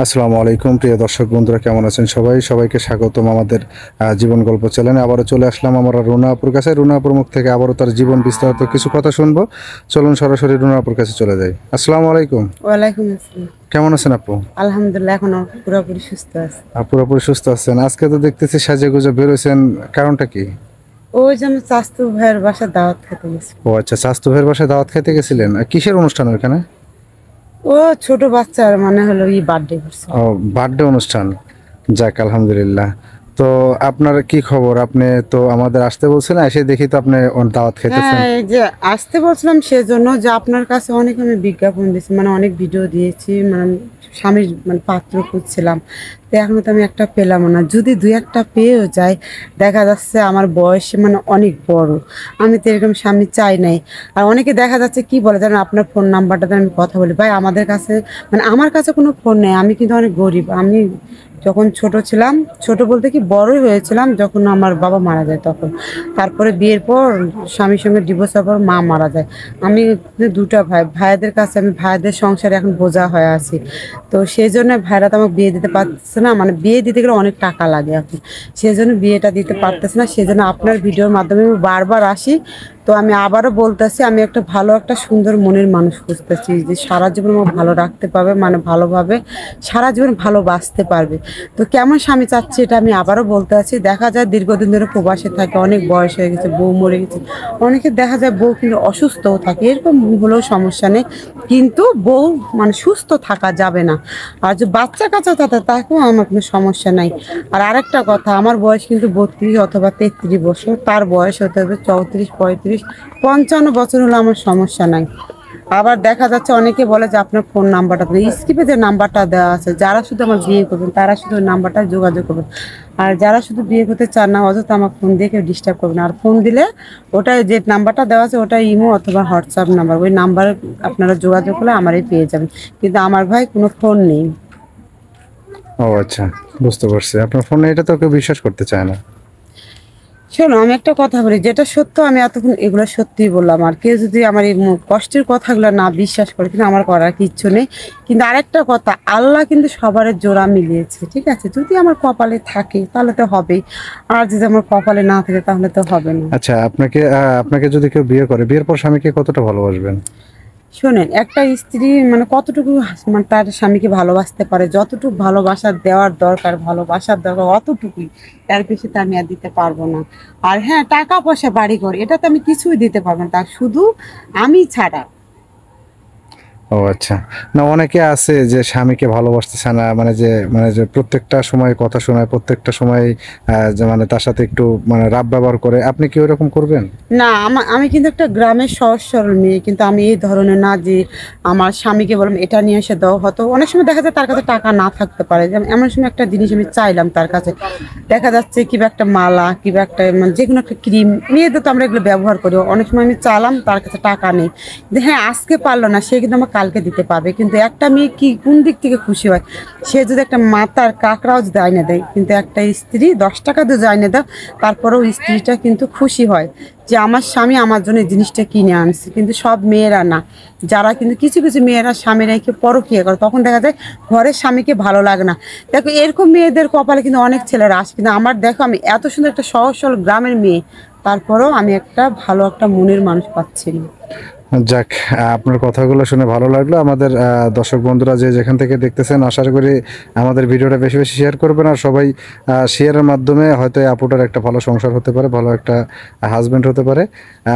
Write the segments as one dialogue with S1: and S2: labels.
S1: আসসালামু আলাইকুম প্রিয় দর্শক বন্ধুরা, কেমন আছেন সবাইকে স্বাগতম আমাদের জীবন গল্প চ্যানেলে। আবারও চলে আসলাম আমরা রুনা আপুর কাছে। রুনা আপুর মুখ থেকে আবারও তার জীবন বিস্তারিত কিছু কথা শুনবো। চলুন সরাসরি রুনা আপুর কাছে চলে যাই। আসসালামু আলাইকুম।
S2: ওয়ালাইকুম আসসালাম।
S1: কেমন আছেন আপু?
S2: আলহামদুলিল্লাহ, এখন পুরোপুরি সুস্থ আছে।
S1: পুরোপুরি সুস্থ আছেন? আজকে তো দেখতেছি সাজে গুজে বেরোছেন, কারণটা কি?
S2: ওই জন্য চাস্তু ভাইয়ের বাসা দাওয়াত খেতে গেছি।
S1: ও আচ্ছা, স্বাস্থ্য ভাইয়ের বাসায় দাওয়াত খেতে গেছিলেন। কিসের অনুষ্ঠান ওখানে?
S2: ও ছোট বাচ্চার মানে হলো বার্থডে করছে।
S1: ও, বার্থডে অনুষ্ঠান। যাক আলহামদুলিল্লাহ। তো আপনার কি খবর? আপনি তো আমাদের আসতে বলছিলেন, এসে দেখি তো আপনি দাওয়াত খেতেছেন।
S2: হ্যাঁ, এই যে আসতে বলছিলাম সেজন্য যে আপনার কাছে অনেক আমি বিজ্ঞাপন দিয়েছি, মানে অনেক ভিডিও দিয়েছি, মানে স্বামীর মানে পাত্র খুঁজছিলাম। তো এখনো তো আমি একটা পেলাম না। যদি দুই একটা পেয়েও যাই, দেখা যাচ্ছে আমার বয়স মানে অনেক বড়, আমি তো এরকম স্বামী চাই নাই। আর অনেকে দেখা যাচ্ছে কি বলে জানেন, আপনার ফোন নাম্বারটাতে আমি কথা বলি। ভাই আমাদের কাছে মানে আমার কাছে কোনো ফোন নেই, আমি কিন্তু অনেক গরিব। আমি যখন ছোট ছিলাম, ছোট বলতে কি বড়ই হয়েছিলাম যখন আমার বাবা মারা যায় তখন। তারপরে বিয়ের পর স্বামীর সঙ্গে ডিভোর্স হওয়ার পর মা মারা যায়। আমি দুটা ভাইদের কাছে, আমি ভাইদের সংসারে এখন বোঝা হয়ে আছি। তো সেই জন্য ভাইরা তো আমাকে বিয়ে দিতে পারতেছে না, মানে বিয়ে দিতে গেলে অনেক টাকা লাগে এখন, সেই জন্য বিয়েটা দিতে পারতেছে না। সেই জন্য আপনার ভিডিওর মাধ্যমে আমি বারবার আসি। তো আমি আবারও বলতেছি, আমি একটা ভালো একটা সুন্দর মনের মানুষ খুঁজতেছি, যে সারা জীবন আমার ভালো রাখতে পারবে, মানে ভালোভাবে সারা জীবন ভালোবাসতে পারবে। তো কেমন স্বামী চাচ্ছি এটা আমি আবারও বলতে আছি। দেখা যায় দীর্ঘদিন ধরে প্রবাসে থাকে, অনেক বয়স হয়ে গেছে, বউ মরে গেছে। অনেকে দেখা যায় বউ কিন্তু অসুস্থও থাকে, এরকম হলেও সমস্যা নেই, কিন্তু বউ মানে সুস্থ থাকা যাবে না। আর যে বাচ্চা কাচ্চা থাকে তাকেও আমার কোনো সমস্যা নাই। আর আরেকটা কথা, আমার বয়স কিন্তু 32 অথবা 33 বছর, তার বয়স হতে হবে 34, 35, 55 বছর হলে আমার সমস্যা নাই। আবার দেখা যাচ্ছে অনেকে বলে যে আপনার ফোন নাম্বারটা স্কিপে যে নাম্বারটা দেওয়া আছে, যারা শুধু আমার বিয়ে করবেন তারা শুধু ওই নাম্বারটা যোগাযোগ করবেন। আর যারা শুধু বিয়ে করতে চান না, অযথা আমার ফোন দিয়ে কেউ ডিস্টার্ব করবেন। আর ফোন দিলে ওটাই যে নাম্বারটা দেওয়া আছে ওটা ইমো অথবা হোয়াটসঅ্যাপ নাম্বার, ওই নাম্বারে আপনারা যোগাযোগ করলে আমারই পেয়ে যাবেন। কিন্তু আমার ভাই কোনো ফোন নেই।
S1: ও আচ্ছা, বুঝতে পারছি। আপনার ফোনে এটা তো কেউ বিশ্বাস করতে চায় না।
S2: শোনো, আমি একটা কথা বলি, যেটা সত্য আমি এতক্ষণ এগুলো সত্যিই বললাম। আর কেউ যদি আমার এই কষ্টের কথাগুলো না বিশ্বাস করে, কিন্তু আমার করার কিচ্ছু নেই। কিন্তু আরেকটা কথা, আল্লাহ কিন্তু সবার জোড়া মিলিয়েছে, ঠিক আছে? যদি আমার কপালে থাকে তাহলে তো হবেই, আর যদি আমার কপালে না থাকে তাহলে তো হবে না।
S1: আচ্ছা, আপনাকে আপনাকে যদি কেউ বিয়ে করে, বিয়ের পর স্বামীকে কতটা ভালোবাসবেন?
S2: শোনেন, একটা স্ত্রী মানে কতটুকু মানে তার স্বামীকে ভালোবাসতে পারে, যতটুকু ভালোবাসা দেওয়ার দরকার, ভালোবাসার দরকার অতটুকুই, তার বেশি তো আমি আর দিতে পারবো না। আর হ্যাঁ, টাকা পয়সা বাড়ি ঘর এটা তো আমি কিছুই দিতে পারবো না, তার শুধু আমি ছাড়া।
S1: ও আচ্ছা। না, অনেকে আছে যে স্বামীকে ভালোবাসতেছে না, মানে যে প্রত্যেকটা সময় কথা শোনায়, প্রত্যেকটা সময় যে মানে তার সাথে একটু মানে রাব ব্যবহার করে। আপনি কি ওরকম করবেন?
S2: না, আমি কিন্তু একটা গ্রামের সহজ সরল মেয়ে, কিন্তু আমি এই ধরনের না যে আমার স্বামীকে বললাম এটা নিয়ে এসে দাও। হয়তো অনেক সময় দেখা যায় তার কাছে টাকা না থাকতে পারে, যেমন এমন সময় একটা জিনিস আমি চাইলাম তার কাছে, দেখা যাচ্ছে কিবা একটা মালা, কিবা একটা মানে যে কোনো একটা ক্রিম, মেয়েদের তো আমরা এগুলো ব্যবহার করি, অনেক সময় আমি চাইলাম তার কাছে টাকা নেই, কিন্তু হ্যাঁ আজকে পারলো না, সে কিন্তু আমার কালকে দিতে পারবে। কিন্তু একটা মেয়ে কি কোন দিক থেকে খুশি হয়, সে যদি একটা মাথার কাঁকড়াও যদি আইনে দেয়, কিন্তু একটা স্ত্রী 10 টাকা দিয়ে আইনে দাও, তারপরেও স্ত্রীটা কিন্তু খুশি হয় যে আমার স্বামী আমার জন্য এই জিনিসটা কিনে আনছে। কিন্তু সব মেয়েরা না, যারা কিন্তু কিছু কিছু মেয়েরা স্বামীরা একে পরকীয়া করে, তখন দেখা যায় ঘরের স্বামীকে ভালো লাগে না। দেখো এরকম মেয়েদের কপালে কিন্তু অনেক ছেলেরা আসে, কিন্তু আমার দেখো আমি এত সুন্দর একটা সহজ সরল গ্রামের মেয়ে, তারপরেও আমি একটা ভালো একটা মনের মানুষ পাচ্ছি না।
S1: যাক, আপনার কথাগুলো শুনে ভালো লাগলো। আমাদের দর্শক বন্ধুরা যে যেখান থেকে দেখতেছেন, আশা করি আমাদের ভিডিওটা বেশি বেশি শেয়ার করবেন। আর সবাই শেয়ারের মাধ্যমে হয়তো এই আপুটার একটা ভালো সংসার হতে পারে, ভালো একটা হাজব্যান্ড হতে পারে।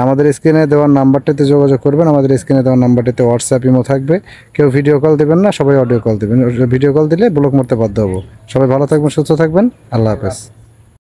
S1: আমাদের স্ক্রিনে দেওয়ার নাম্বারটিতে যোগাযোগ করবেন। আমাদের স্ক্রিনে দেওয়ার নাম্বারটিতে হোয়াটসঅ্যাপ ইমো থাকবে। কেউ ভিডিও কল দেবেন না, সবাই অডিও কল দেবেন। ভিডিও কল দিলে ব্লক মারতে বাধ্য হবো। সবাই ভালো থাকবেন, সুস্থ থাকবেন। আল্লাহ হাফেজ।